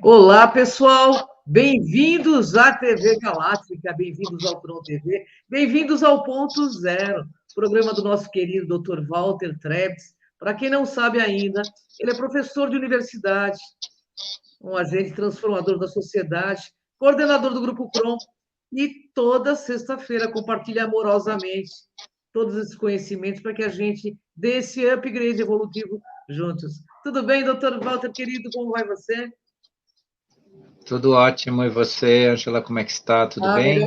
Olá, pessoal! Bem-vindos à TV Galáctica, bem-vindos ao Tron TV, bem-vindos ao Ponto Zero, programa do nosso querido Dr. Walter Trebs. Para quem não sabe ainda, ele é professor de universidade, um agente transformador da sociedade, coordenador do Grupo Cron, e toda sexta-feira compartilha amorosamente todos esses conhecimentos para que a gente dê esse upgrade evolutivo juntos. Tudo bem, doutor Walter, querido? Como vai você? Tudo ótimo. E você, Angela, como é que está? Tudo bem?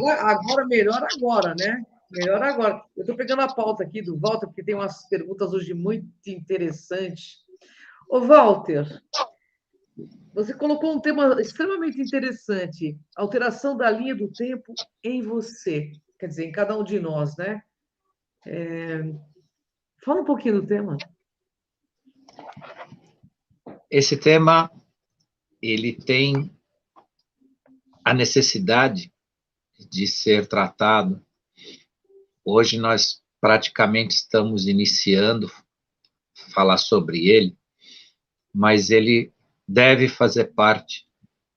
Melhor agora, né? Melhor agora. Eu estou pegando a pauta aqui do Walter, porque tem umas perguntas hoje muito interessantes. Ô, Walter, você colocou um tema extremamente interessante: alteração da linha do tempo em você, quer dizer, em cada um de nós, né? Fala um pouquinho do tema. Esse tema, ele tem a necessidade de ser tratado. Hoje nós praticamente estamos iniciando a falar sobre ele, mas ele deve fazer parte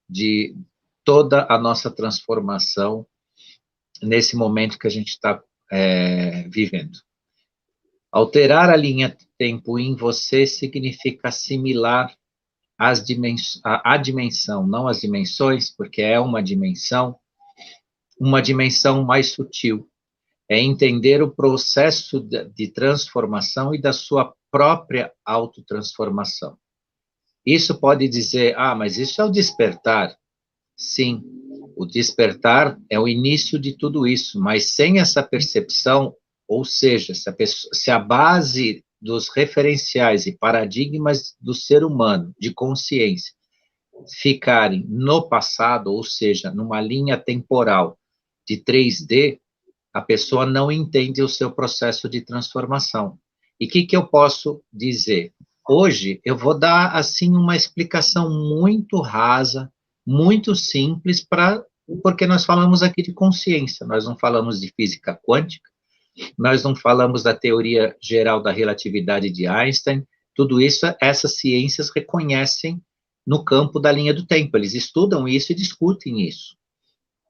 de toda a nossa transformação nesse momento que a gente está vivendo. Alterar a linha de tempo em você significa assimilar a dimensão, não as dimensões, porque é uma dimensão mais sutil. É entender o processo de transformação e da sua própria autotransformação. Isso pode dizer, mas isso é o despertar. Sim, o despertar é o início de tudo isso, mas sem essa percepção, ou seja, se a base dos referenciais e paradigmas do ser humano, de consciência, ficarem no passado, ou seja, numa linha temporal de 3D, a pessoa não entende o seu processo de transformação. E o que eu posso dizer? Hoje, eu vou dar, assim, uma explicação muito rasa, muito simples, porque nós falamos aqui de consciência, nós não falamos de física quântica, nós não falamos da teoria geral da relatividade de Einstein, tudo isso, essas ciências reconhecem no campo da linha do tempo, eles estudam isso e discutem isso.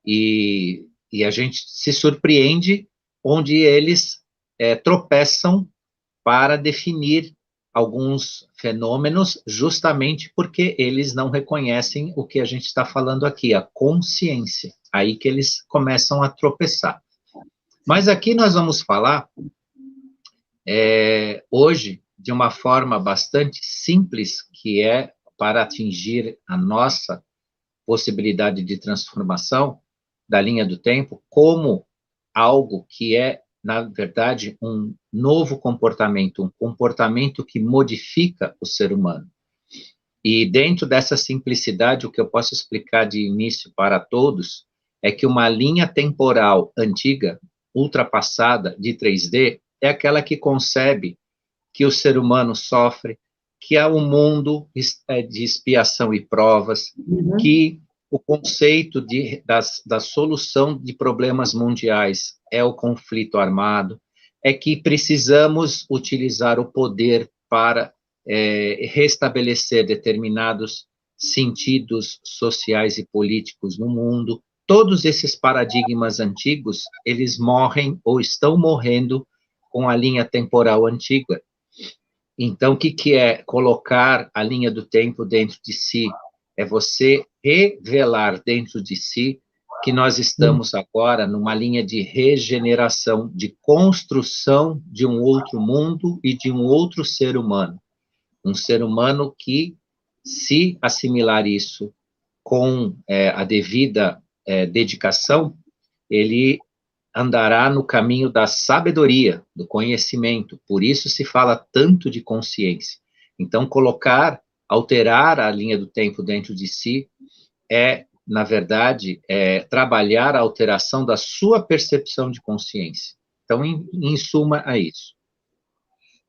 E a gente se surpreende onde eles tropeçam para definir alguns fenômenos, justamente porque eles não reconhecem o que a gente está falando aqui, a consciência. Aí que eles começam a tropeçar. Mas aqui nós vamos falar, hoje, de uma forma bastante simples, que é para atingir a nossa possibilidade de transformação da linha do tempo, como algo que é, na verdade, um novo comportamento, um comportamento que modifica o ser humano. E dentro dessa simplicidade, o que eu posso explicar de início para todos é que uma linha temporal antiga, ultrapassada, de 3D, é aquela que concebe que o ser humano sofre, que há um mundo de expiação e provas, que o conceito da solução de problemas mundiais é o conflito armado, é que precisamos utilizar o poder para restabelecer determinados sentidos sociais e políticos no mundo. Todos esses paradigmas antigos, eles morrem ou estão morrendo com a linha temporal antiga. Então, o que é colocar a linha do tempo dentro de si? É você revelar dentro de si que nós estamos agora numa linha de regeneração, de construção de um outro mundo e de um outro ser humano. Um ser humano que, se assimilar isso com a devida dedicação, ele andará no caminho da sabedoria, do conhecimento. Por isso se fala tanto de consciência. Então, alterar a linha do tempo dentro de si na verdade, trabalhar a alteração da sua percepção de consciência. Então, em suma, é isso.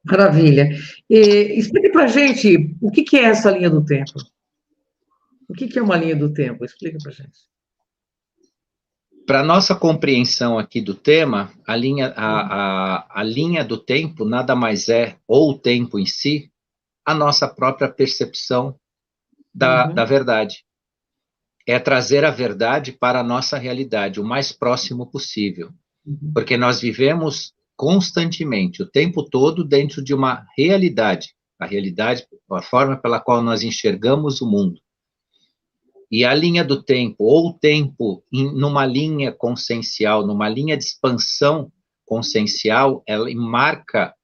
Maravilha. Explique para a gente o que é essa linha do tempo. O que é uma linha do tempo? Explica para a gente. Para nossa compreensão aqui do tema, a linha do tempo nada mais é, ou o tempo em si, a nossa própria percepção da verdade. é trazer a verdade para a nossa realidade, o mais próximo possível. Porque nós vivemos constantemente, o tempo todo, dentro de uma realidade. A realidade, a forma pela qual nós enxergamos o mundo. E a linha do tempo, ou o tempo numa linha consciencial, numa linha de expansão consciencial, ela marca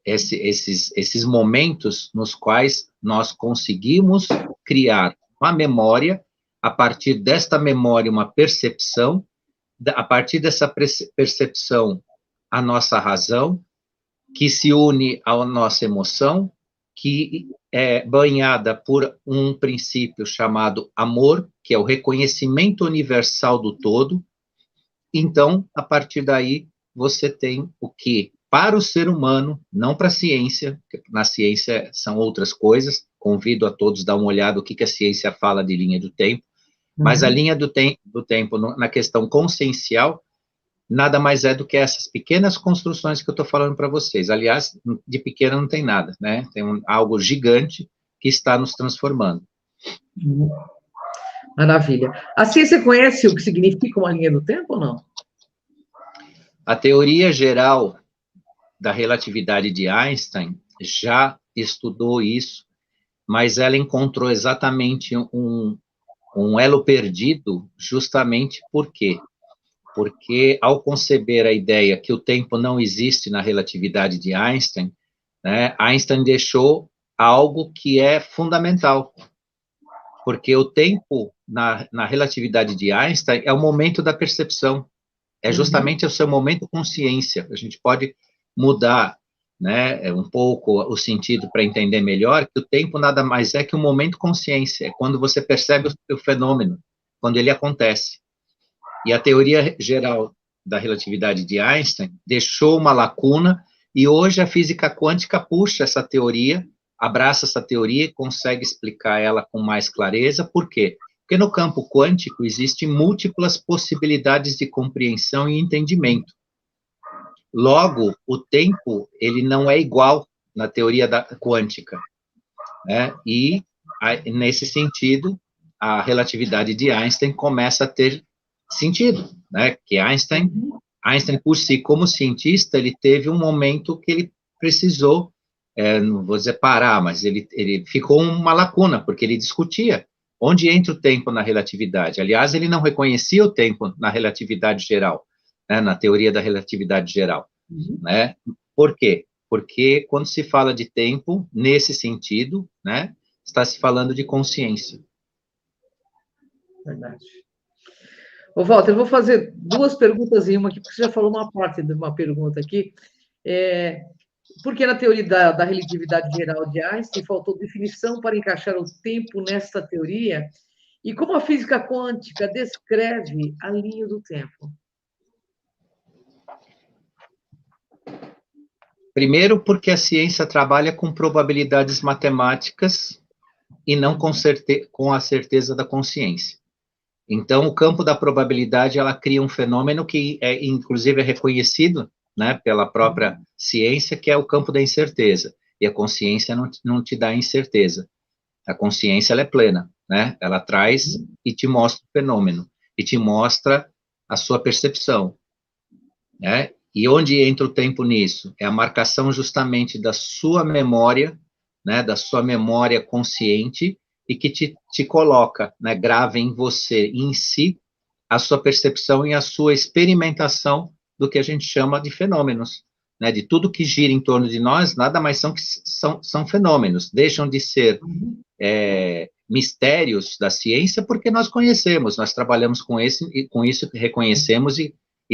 esses momentos nos quais nós conseguimos criar uma memória, a partir desta memória, uma percepção, a partir dessa percepção, a nossa razão, que se une à nossa emoção, que é banhada por um princípio chamado amor, que é o reconhecimento universal do todo. Então, a partir daí, você tem o que, para o ser humano, não para a ciência, porque na ciência são outras coisas, convido a todos a dar uma olhada no que a ciência fala de linha do tempo, mas a linha do tempo, na questão consciencial, nada mais é do que essas pequenas construções que eu estou falando para vocês. Aliás, de pequena não tem nada, né? Tem algo gigante que está nos transformando. Maravilha. A ciência conhece o que significa uma linha do tempo ou não? A teoria geral da relatividade de Einstein já estudou isso, mas ela encontrou exatamente um elo perdido, justamente por quê? Porque, ao conceber a ideia que o tempo não existe na relatividade de Einstein, né, Einstein deixou algo que é fundamental, porque o tempo na relatividade de Einstein é o momento da percepção, é justamente o seu momento consciência. A gente pode mudar, né, um pouco o sentido para entender melhor que o tempo nada mais é que um momento consciência, é quando você percebe o fenômeno, quando ele acontece. E a teoria geral da relatividade de Einstein deixou uma lacuna, e hoje a física quântica puxa essa teoria, abraça essa teoria e consegue explicar ela com mais clareza. Por quê? Porque no campo quântico existem múltiplas possibilidades de compreensão e entendimento. Logo, o tempo ele não é igual na teoria quântica, né? E, nesse sentido, a relatividade de Einstein começa a ter sentido, né? Que Einstein, por si, como cientista, ele teve um momento que ele precisou, não vou dizer parar, mas ele ficou uma lacuna, porque ele discutia onde entra o tempo na relatividade. Aliás, ele não reconhecia o tempo na relatividade geral, né? Na teoria da relatividade geral, né? Por quê? Porque quando se fala de tempo, nesse sentido, né, está se falando de consciência. Verdade. Ô, Walter, eu vou fazer duas perguntas em uma aqui, porque você já falou uma parte de uma pergunta aqui. Porque na teoria da relatividade geral de Einstein faltou definição para encaixar o tempo nesta teoria? E como a física quântica descreve a linha do tempo? Primeiro, porque a ciência trabalha com probabilidades matemáticas e não com a certeza da consciência. Então, o campo da probabilidade, ela cria um fenômeno que, inclusive, é reconhecido, né, pela própria ciência, que é o campo da incerteza. E a consciência não te dá incerteza. A consciência, ela é plena, né? Ela traz e te mostra o fenômeno, e te mostra a sua percepção, né? E onde entra o tempo nisso? É a marcação justamente da sua memória, né, da sua memória consciente, e que te coloca, né, grava em você, em si, a sua percepção e a sua experimentação do que a gente chama de fenômenos, né, de tudo que gira em torno de nós, nada mais são fenômenos, deixam de ser mistérios da ciência, porque nós conhecemos, nós trabalhamos com isso, reconhecemos e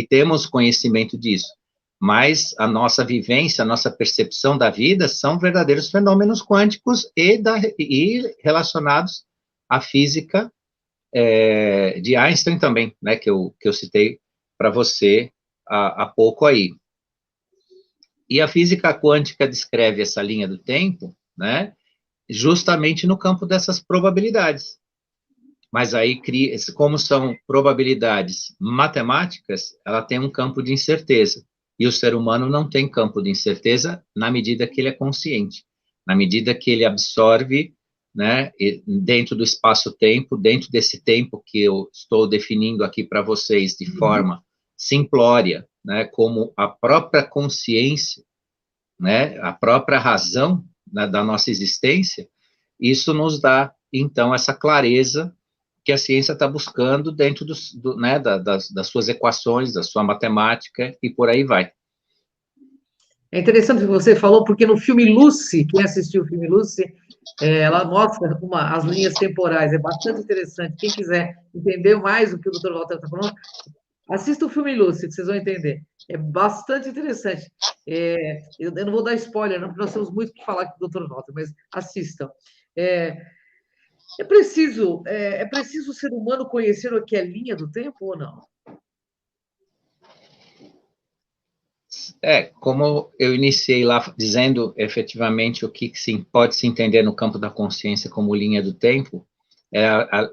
temos conhecimento disso. Mas a nossa vivência, a nossa percepção da vida são verdadeiros fenômenos quânticos e relacionados à física de Einstein também, né, que eu citei para você há pouco aí. E a física quântica descreve essa linha do tempo, né, justamente no campo dessas probabilidades. Mas aí, como são probabilidades matemáticas, ela tem um campo de incerteza. E o ser humano não tem campo de incerteza na medida que ele é consciente, na medida que ele absorve né, dentro do espaço-tempo, dentro desse tempo que eu estou definindo aqui para vocês de forma simplória, né, como a própria consciência, né, a própria razão, né, da nossa existência, isso nos dá, então, essa clareza que a ciência está buscando dentro né, das suas equações, da sua matemática, e por aí vai. É interessante o que você falou, porque no filme Lucy, quem assistiu o filme Lucy, ela mostra as linhas temporais, é bastante interessante. Quem quiser entender mais o que o Dr. Walter está falando, assista o filme Lucy, que vocês vão entender. É bastante interessante. Eu não vou dar spoiler, não, porque nós temos muito o que falar com o Dr. Walter, mas assistam. É preciso o ser humano conhecer o que é linha do tempo ou não? Como eu iniciei lá dizendo efetivamente o que pode se entender no campo da consciência como linha do tempo,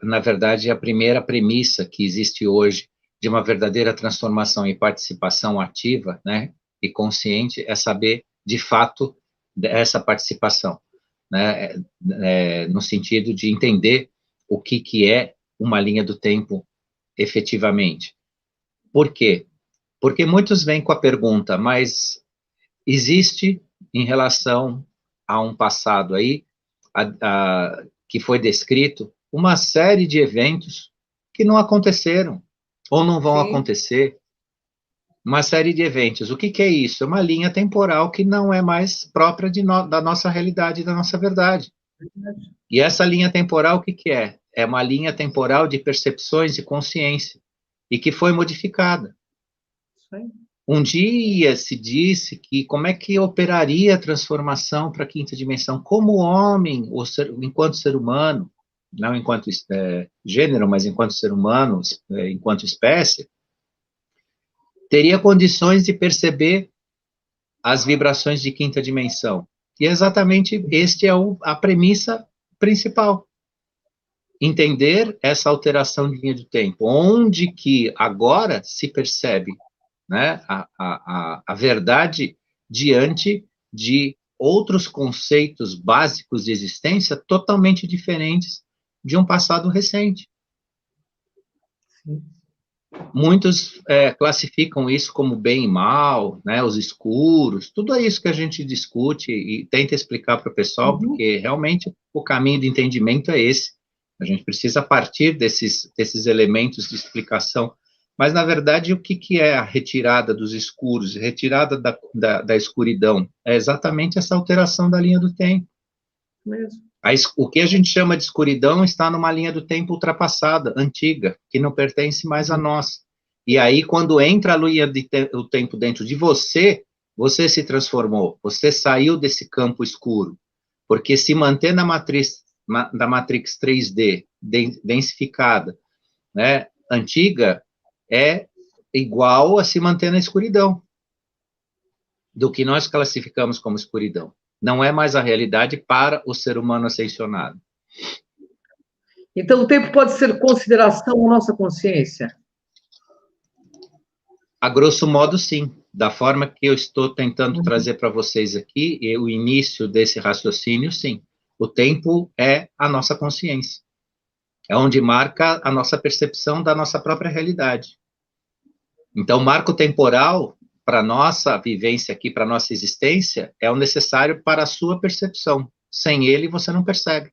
na verdade, a primeira premissa que existe hoje de uma verdadeira transformação e participação ativa, né, e consciente, é saber, de fato, essa participação, né, no sentido de entender o que é uma linha do tempo efetivamente. Por quê? Porque muitos vêm com a pergunta, mas existe, em relação a um passado aí, que foi descrito, uma série de eventos que não aconteceram, ou não vão acontecer, uma série de eventos. O que é isso? É uma linha temporal que não é mais própria da nossa realidade, da nossa verdade. E essa linha temporal, o que é? É uma linha temporal de percepções e consciência, e que foi modificada. Um dia se disse que como é que operaria a transformação para a quinta dimensão, como homem, enquanto ser humano, não enquanto gênero, mas enquanto ser humano, enquanto espécie, teria condições de perceber as vibrações de quinta dimensão. E exatamente este é a premissa principal. Entender essa alteração de linha do tempo, onde que agora se percebe, né, a verdade diante de outros conceitos básicos de existência totalmente diferentes de um passado recente. Muitos classificam isso como bem e mal, né, os escuros, tudo isso que a gente discute e tenta explicar para o pessoal, porque realmente o caminho de entendimento é esse. A gente precisa partir desses elementos de explicação. Mas, na verdade, o que é a retirada dos escuros, retirada da escuridão? É exatamente essa alteração da linha do tempo. Mesmo. O que a gente chama de escuridão está numa linha do tempo ultrapassada, antiga, que não pertence mais a nós. E aí, quando entra a linha do tempo dentro de você, você se transformou, você saiu desse campo escuro. Porque se manter na matriz 3D, densificada, né, antiga, é igual a se manter na escuridão, do que nós classificamos como escuridão. Não é mais a realidade para o ser humano ascensionado. Então, o tempo pode ser consideração ou nossa consciência? A grosso modo, sim. Da forma que eu estou tentando trazer para vocês aqui, o início desse raciocínio, sim. O tempo é a nossa consciência. É onde marca a nossa percepção da nossa própria realidade. Então, o marco temporal, para a nossa vivência aqui, para a nossa existência, é o necessário para a sua percepção. Sem ele, você não percebe.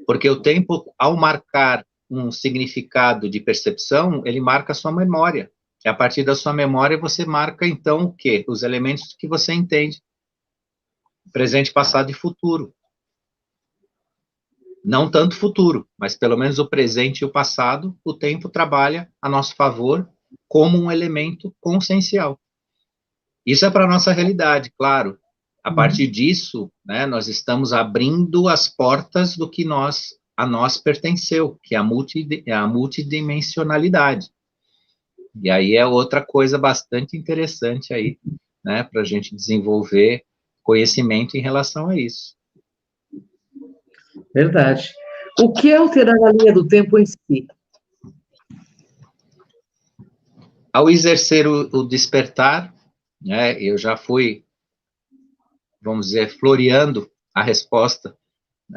Porque o tempo, ao marcar um significado de percepção, ele marca a sua memória. E a partir da sua memória, você marca, então, o quê? Os elementos que você entende. Presente, passado e futuro. Não tanto futuro, mas pelo menos o presente e o passado, o tempo trabalha a nosso favor como um elemento consciencial. Isso é para a nossa realidade, claro. A partir disso, né, nós estamos abrindo as portas do que a nós pertenceu, que é a multidimensionalidade. E aí é outra coisa bastante interessante aí, né, para a gente desenvolver conhecimento em relação a isso. Verdade. O que é alterar a linha do tempo em si? Ao exercer o despertar, né, eu já fui, vamos dizer, floreando a resposta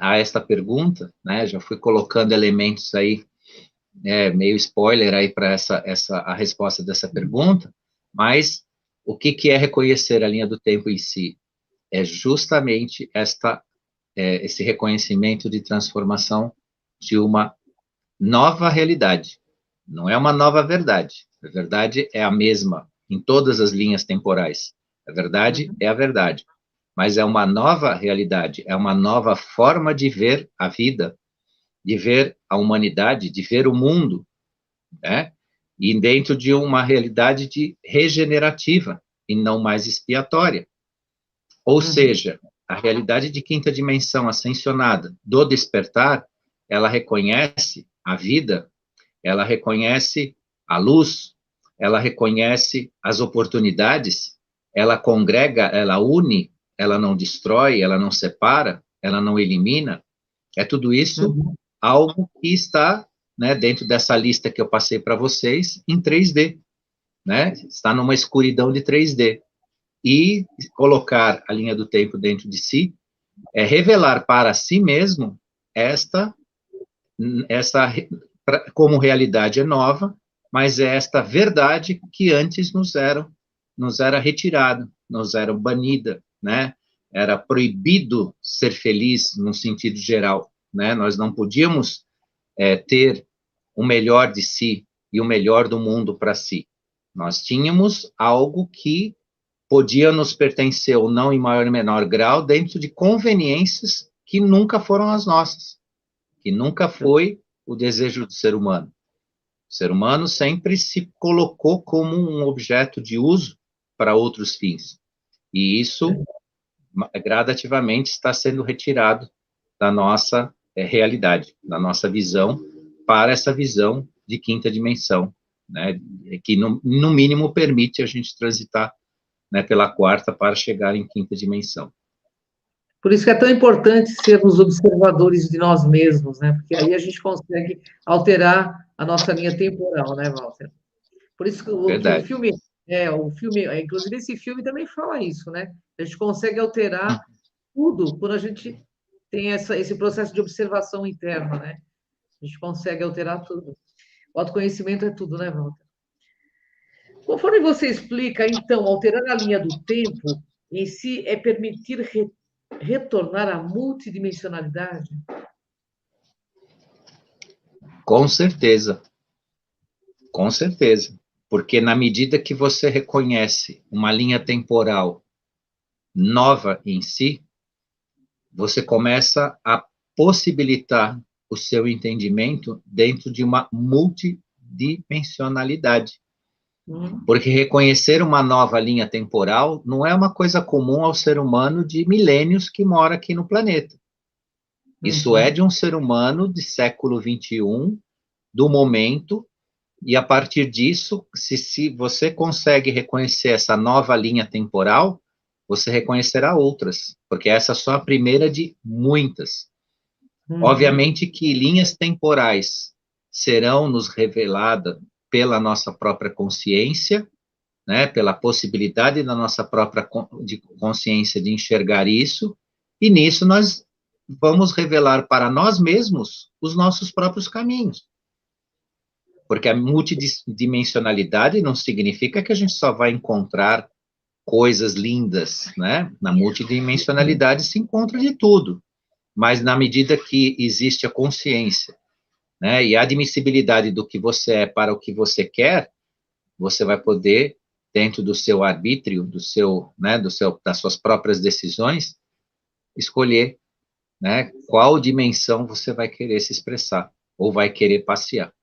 a esta pergunta, né? Já fui colocando elementos aí, meio spoiler aí para a resposta dessa pergunta, mas o que é reconhecer a linha do tempo em si? É justamente esse reconhecimento de transformação de uma nova realidade. Não é uma nova verdade. A verdade é a mesma em todas as linhas temporais. A verdade é a verdade. Mas é uma nova realidade, é uma nova forma de ver a vida, de ver a humanidade, de ver o mundo, né? E dentro de uma realidade regenerativa e não mais expiatória. Ou seja, a realidade de quinta dimensão ascensionada do despertar, ela reconhece a vida, ela reconhece a luz, ela reconhece as oportunidades, ela congrega, ela une, ela não destrói, ela não separa, ela não elimina. É tudo isso algo que está, né, dentro dessa lista que eu passei para vocês em 3D, né? Está numa escuridão de 3D. E colocar a linha do tempo dentro de si é revelar para si mesmo essa como realidade é nova, mas é esta verdade que antes nos era retirada, nos era banida, né? Era proibido ser feliz no sentido geral, né? Nós não podíamos ter o melhor de si e o melhor do mundo para si. Nós tínhamos algo que podia nos pertencer ou não em maior ou menor grau dentro de conveniências que nunca foram as nossas, que nunca foi o desejo do ser humano. O ser humano sempre se colocou como um objeto de uso para outros fins. E isso, gradativamente, está sendo retirado da nossa realidade, da nossa visão, para essa visão de quinta dimensão, né, que, no mínimo, permite a gente transitar, né, pela quarta para chegar em quinta dimensão. Por isso que é tão importante sermos observadores de nós mesmos, né? Porque aí a gente consegue alterar a nossa linha temporal, né, Walter? Por isso que Verdade. o filme, inclusive esse filme também fala isso, né? A gente consegue alterar tudo quando a gente tem esse processo de observação interna, né? A gente consegue alterar tudo. O autoconhecimento é tudo, né, Walter? Conforme você explica, então, alterar a linha do tempo em si é permitir retornar à multidimensionalidade? Com certeza, com certeza. Porque na medida que você reconhece uma linha temporal nova em si, você começa a possibilitar o seu entendimento dentro de uma multidimensionalidade. Porque reconhecer uma nova linha temporal não é uma coisa comum ao ser humano de milênios que mora aqui no planeta. Isso é de um ser humano de século XXI, do momento, e a partir disso, se você consegue reconhecer essa nova linha temporal, você reconhecerá outras, porque essa é só a primeira de muitas. Obviamente que linhas temporais serão nos reveladas pela nossa própria consciência, né, pela possibilidade da nossa própria consciência de enxergar isso, e nisso nós vamos revelar para nós mesmos os nossos próprios caminhos. Porque a multidimensionalidade não significa que a gente só vai encontrar coisas lindas, né? Na multidimensionalidade se encontra de tudo, mas na medida que existe a consciência, né, e a admissibilidade do que você é para o que você quer, você vai poder, dentro do seu arbítrio, né, das suas próprias decisões, escolher, né, qual dimensão você vai querer se expressar, ou vai querer passear.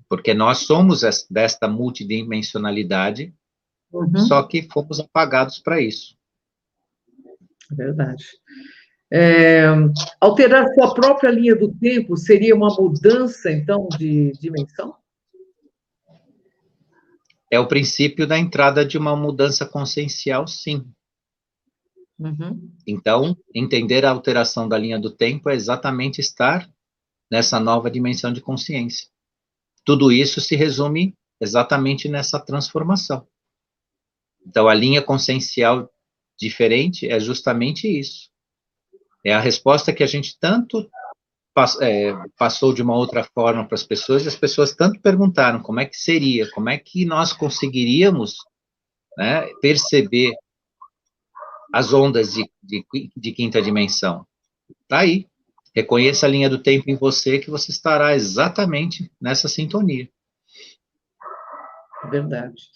Porque nós somos desta multidimensionalidade, só que fomos apagados para isso. Verdade. Alterar sua própria linha do tempo seria uma mudança, então, de dimensão? É o princípio da entrada de uma mudança consciencial, sim. Então, entender a alteração da linha do tempo é exatamente estar nessa nova dimensão de consciência. Tudo isso se resume exatamente nessa transformação. Então, a linha consciencial diferente é justamente isso. é a resposta que a gente tanto passou de uma outra forma para as pessoas, e as pessoas tanto perguntaram como é que seria, como é que nós conseguiríamos, né, perceber as ondas de quinta dimensão. Está aí. Reconheça a linha do tempo em você, que você estará exatamente nessa sintonia. Verdade.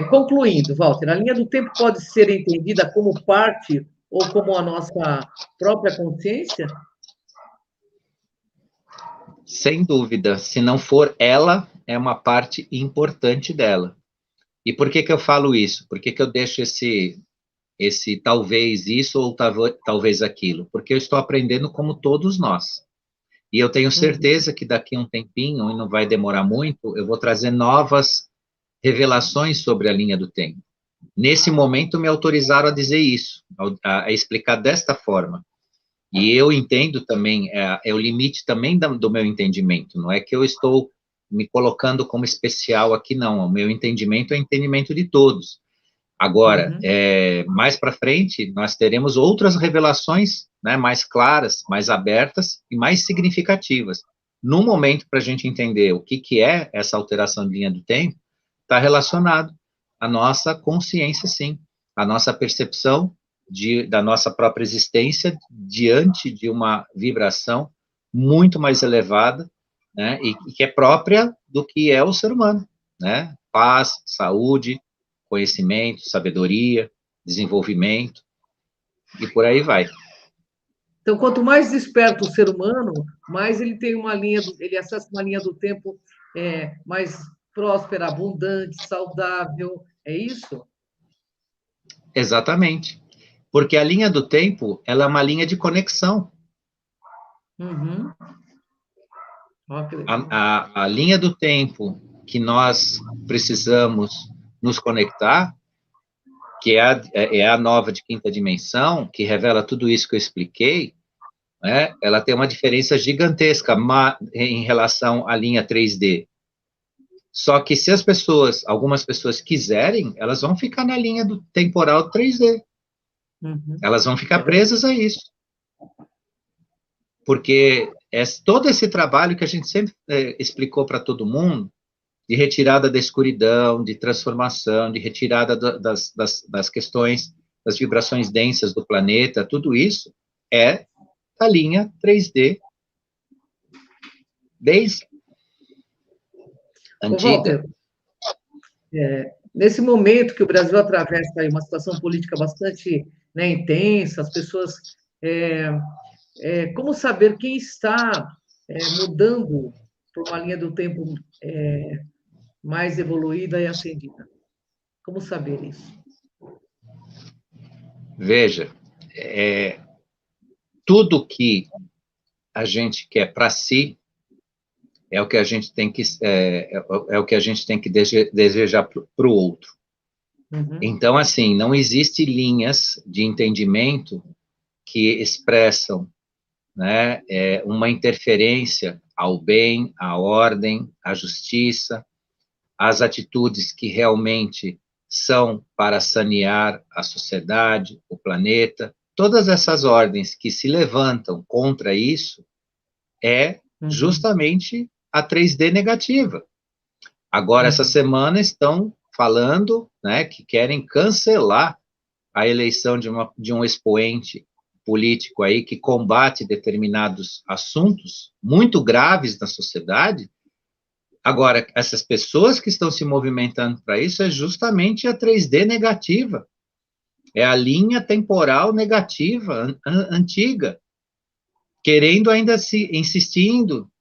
Concluindo, Walter, a linha do tempo pode ser entendida como parte ou como a nossa própria consciência? Sem dúvida, se não for ela, é uma parte importante dela. E por que eu falo isso? Por que eu deixo esse talvez isso ou talvez aquilo? Porque eu estou aprendendo como todos nós. E eu tenho certeza que daqui a um tempinho, e não vai demorar muito, eu vou trazer novas revelações sobre a linha do tempo. Nesse momento, me autorizaram a dizer isso, a explicar desta forma. E eu entendo também, é o limite também do meu entendimento, não é que eu estou me colocando como especial aqui, não. O meu entendimento é o entendimento de todos. Agora, mais para frente, nós teremos outras revelações, né, mais claras, mais abertas e mais significativas. No momento, para a gente entender o que é essa alteração de linha do tempo, está relacionado à nossa consciência, sim, à nossa percepção da nossa própria existência diante de uma vibração muito mais elevada, né, e que é própria do que é o ser humano, né? Paz, saúde, conhecimento, sabedoria, desenvolvimento, e por aí vai. Então, quanto mais desperto o ser humano, mais ele tem ele acessa uma linha do tempo mais próspera, abundante, saudável. É isso? Exatamente. Porque a linha do tempo, ela é uma linha de conexão. Uhum. A linha do tempo que nós precisamos nos conectar, que é a nova de quinta dimensão, que revela tudo isso que eu expliquei, né? Ela tem uma diferença gigantesca em relação à linha 3D. Só que se algumas pessoas quiserem, elas vão ficar na linha do temporal 3D. Uhum. Elas vão ficar presas a isso. Porque todo esse trabalho que a gente sempre explicou para todo mundo, de retirada da escuridão, de transformação, de retirada das questões, das vibrações densas do planeta, tudo isso é a linha 3D desde antiga. Walter, nesse momento que o Brasil atravessa aí uma situação política bastante, né, intensa, as pessoas... como saber quem está mudando por uma linha do tempo mais evoluída e ascendida? Como saber isso? Veja, tudo que a gente quer para si é o que a gente tem que o que a gente tem que desejar para o outro. Uhum. Então, assim, não existe linhas de entendimento que expressam, né, uma interferência ao bem, à ordem, à justiça, às atitudes que realmente são para sanear a sociedade, o planeta. Todas essas ordens que se levantam contra isso é justamente a 3D negativa. Agora, essa semana estão falando, né, que querem cancelar a eleição de um expoente político aí que combate determinados assuntos muito graves na sociedade. Agora, essas pessoas que estão se movimentando para isso é justamente a 3D negativa. É a linha temporal negativa, antiga, querendo ainda insistindo,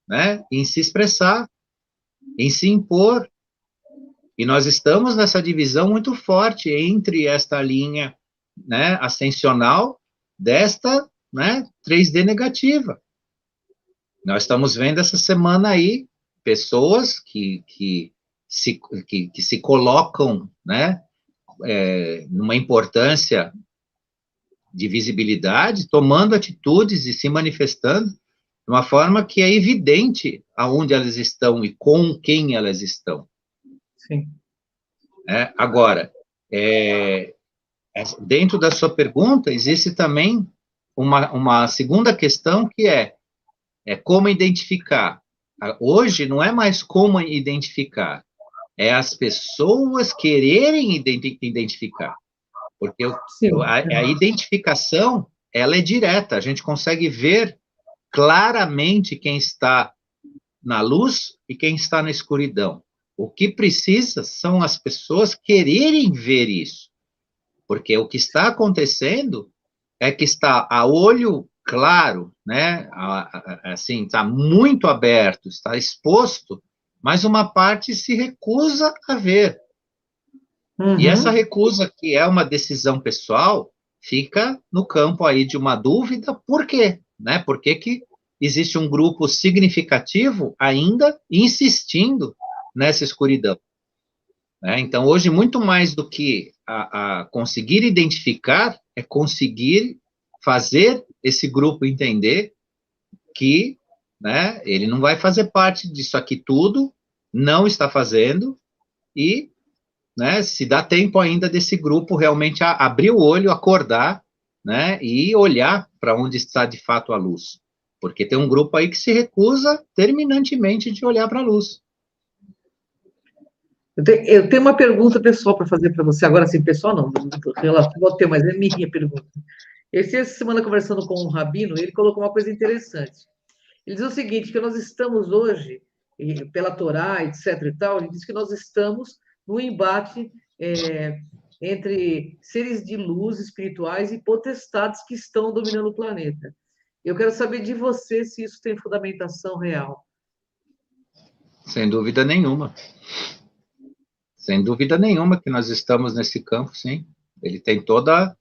né, em se expressar, em se impor. E nós estamos nessa divisão muito forte entre esta linha, né, ascensional desta, né, 3D negativa. Nós estamos vendo essa semana aí pessoas que se colocam, né, numa importância de visibilidade, tomando atitudes e se manifestando de uma forma que é evidente aonde elas estão e com quem elas estão. Sim. Agora, dentro da sua pergunta, existe também uma segunda questão que é como identificar. Hoje não é mais como identificar, é as pessoas quererem identificar. Porque a identificação, ela é direta, a gente consegue ver claramente quem está na luz e quem está na escuridão. O que precisa são as pessoas quererem ver isso. Porque o que está acontecendo é que está a olho claro, né? Assim, está muito aberto, está exposto, mas uma parte se recusa a ver. E essa recusa, que é uma decisão pessoal, fica no campo aí de uma dúvida, por quê? Né? Por que que existe um grupo significativo ainda insistindo nessa escuridão? Né? Então, hoje, muito mais do que a conseguir identificar, é conseguir fazer esse grupo entender que, né, ele não vai fazer parte disso aqui tudo, não está fazendo, e, né, se dá tempo ainda desse grupo realmente abrir o olho, acordar, né, e olhar para onde está de fato a luz. Porque tem um grupo aí que se recusa terminantemente de olhar para a luz. Eu tenho uma pergunta pessoal para fazer para você. Agora, assim, pessoal não, relativo ao tema, mas é minha pergunta. Essa semana, conversando com um rabino, ele colocou uma coisa interessante. Ele diz o seguinte, que nós estamos hoje, pela Torá, etc. e tal, ele diz que nós estamos num embate entre seres de luz espirituais e potestades que estão dominando o planeta. Eu quero saber de você se isso tem fundamentação real. Sem dúvida nenhuma. Sem dúvida nenhuma que nós estamos nesse campo, sim. Ele tem toda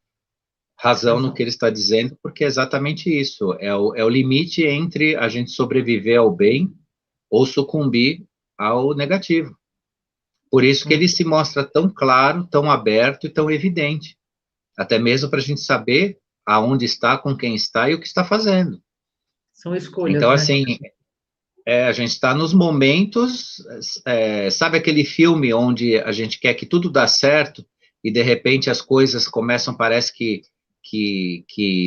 razão no que ele está dizendo, porque é exatamente isso. É o limite entre a gente sobreviver ao bem ou sucumbir ao negativo. Por isso que ele se mostra tão claro, tão aberto e tão evidente. Até mesmo para a gente saber aonde está, com quem está e o que está fazendo. São escolhas, então, né? Assim, a gente está nos momentos, sabe aquele filme onde a gente quer que tudo dá certo e, de repente, as coisas começam, parece que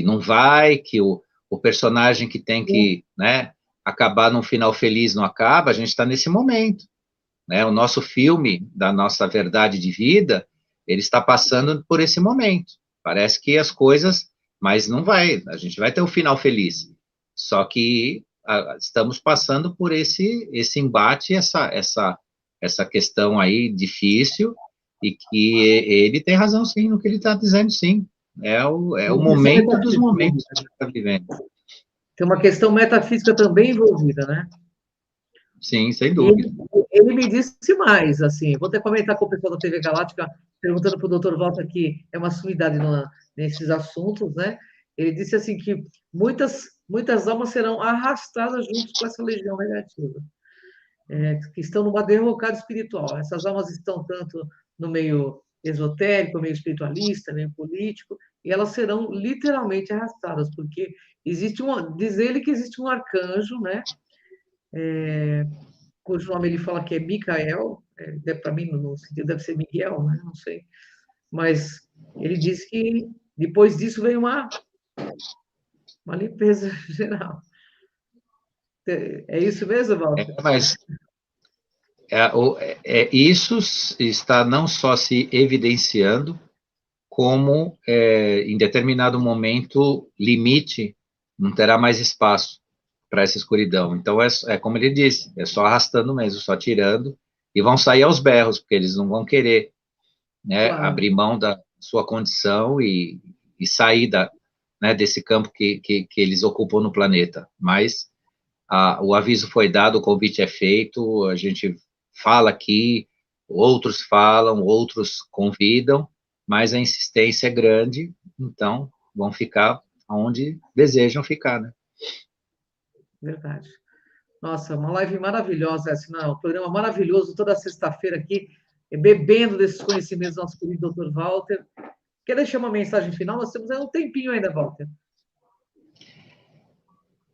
não vai, que o personagem que tem que, né, acabar num final feliz não acaba, a gente está nesse momento. Né? O nosso filme, da nossa verdade de vida, ele está passando por esse momento. Parece que as coisas, mas não vai, a gente vai ter um final feliz. Só que estamos passando por esse embate, essa questão aí difícil, e que ele tem razão, sim, no que ele está dizendo, sim. É o momento dos momentos que a gente está vivendo. Tem uma questão metafísica também envolvida, né? Sim, sem dúvida. Ele me disse mais, assim, vou até comentar com o pessoal da TV Galáctica, perguntando para o Dr. Walter, que é uma sumidade nesses assuntos, né? Ele disse assim que muitas almas serão arrastadas junto com essa legião negativa, que estão numa derrocada espiritual. Essas almas estão tanto no meio esotérico, meio espiritualista, meio político, e elas serão literalmente arrastadas, porque diz ele que existe um arcanjo, né? Cujo nome ele fala que é Micael, para mim, no sentido, deve ser Miguel, né? Não sei. Mas ele diz que depois disso vem uma limpeza geral. É isso mesmo, Walter? Mas isso está não só se evidenciando, como em determinado momento limite não terá mais espaço para essa escuridão. Então é como ele disse, é só arrastando mesmo, só tirando, e vão sair aos berros, porque eles não vão querer, né, claro, abrir mão da sua condição e sair né, desse campo que eles ocupam no planeta. Mas o aviso foi dado, o convite é feito, a gente fala aqui, outros falam, outros convidam, mas a insistência é grande, então vão ficar onde desejam ficar, né? Verdade. Nossa, uma live maravilhosa essa, um programa maravilhoso, toda sexta-feira aqui, bebendo desses conhecimentos do nosso querido Dr. Walter. Quer deixar uma mensagem final? Nós temos um tempinho ainda, Walter.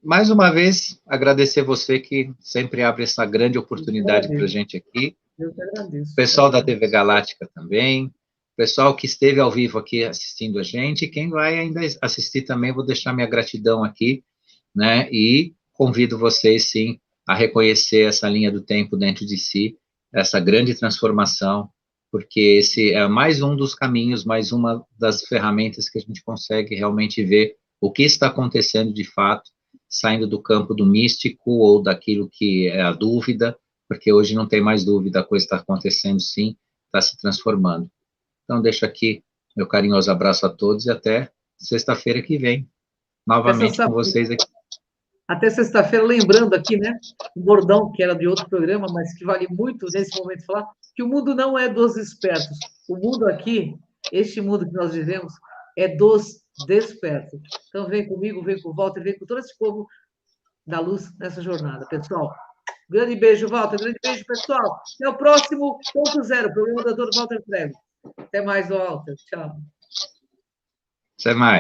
Mais uma vez, agradecer você que sempre abre essa grande oportunidade para a gente aqui. Eu que agradeço. O pessoal da TV Galáctica também. pessoal que esteve ao vivo aqui assistindo a gente, quem vai ainda assistir também, vou deixar minha gratidão aqui, né, e convido vocês, sim, a reconhecer essa linha do tempo dentro de si, essa grande transformação, porque esse é mais um dos caminhos, mais uma das ferramentas que a gente consegue realmente ver o que está acontecendo de fato, saindo do campo do místico ou daquilo que é a dúvida, porque hoje não tem mais dúvida, a coisa está acontecendo sim, está se transformando. Então, deixo aqui meu carinhoso abraço a todos e até sexta-feira que vem, novamente com vocês aqui. Até sexta-feira, lembrando aqui, né, o bordão que era de outro programa, mas que vale muito nesse momento falar, que o mundo não é dos espertos. O mundo aqui, este mundo que nós vivemos, é dos despertos. Então, vem comigo, vem com o Walter, vem com todo esse povo da luz nessa jornada. Pessoal, grande beijo, Walter, grande beijo, pessoal. Até o próximo Ponto Zero, programa do Dr. Walter Treve. Até mais, Walter. Tchau. Até mais.